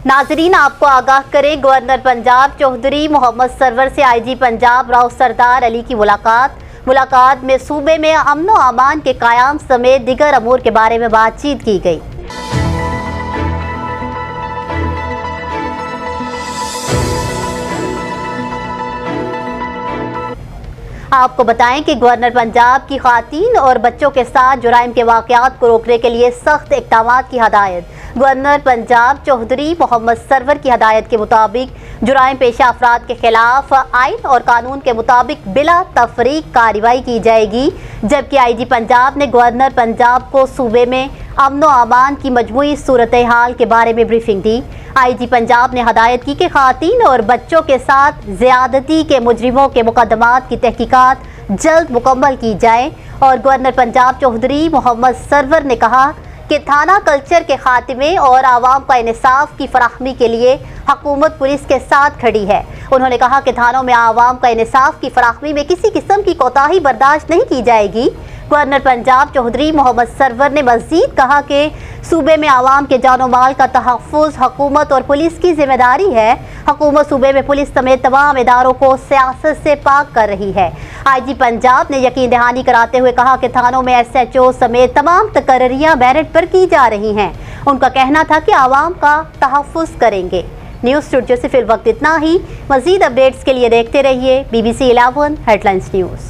नाजरीन, आपको आगाह करें, गवर्नर पंजाब चौधरी मोहम्मद सरवर से आईजी पंजाब राव सरदार अली की मुलाकात में सूबे में अमन व अमान के क़याम समेत दीगर अमूर के बारे में बातचीत की गई। आपको बताएं कि गवर्नर पंजाब की ख़वातीन और बच्चों के साथ जुराइम के वाक़यात को रोकने के लिए सख्त इक़दामात की हदायत। गवर्नर पंजाब चौधरी मोहम्मद सरवर की हदायत के मुताबिक जुराइम पेशा अफराद के खिलाफ आइन और कानून के मुताबिक बिला तफरीक कार्रवाई की जाएगी। जबकि आईजी पंजाब ने गवर्नर पंजाब को सूबे में अमन व अमान की मजमूई सूरत हाल के बारे में ब्रीफिंग दी। आईजी पंजाब ने हदायत की कि ख़वातीन और बच्चों के साथ ज़्यादती के मुजरिमों के मुकदमात की तहकीकात जल्द मुकम्मल की जाए। और गवर्नर पंजाब चौधरी मोहम्मद सरवर ने कहा कि थाना कल्चर के खात्मे और आवाम का इंसाफ की फराहमी के लिए हुकूमत पुलिस के साथ खड़ी है। उन्होंने कहा कि थानों में आवाम का इंसाफ की फराहमी में किसी किस्म की कोताही बर्दाश्त नहीं की जाएगी। गवर्नर पंजाब चौधरी मोहम्मद सरवर ने मज़ीद कहा कि सूबे में आवाम के जानो माल का तहफ़्फ़ुज़ हुकूमत और पुलिस की जिम्मेदारी है। हुकूमत सूबे में पुलिस समेत तमाम इदारों को सियासत से पाक कर रही है। आईजी पंजाब ने यकीन दहानी कराते हुए कहा कि थानों में SHO समेत तमाम तकर्रियाँ मेरिट पर की जा रही हैं। उनका कहना था कि आवाम का तहफ़्फ़ुज़ करेंगे। न्यूज़ स्टूडियो से फिल वक्त इतना ही। मज़ीद अपडेट्स के लिए देखते रहिए BBC 11 हेडलाइंस न्यूज़।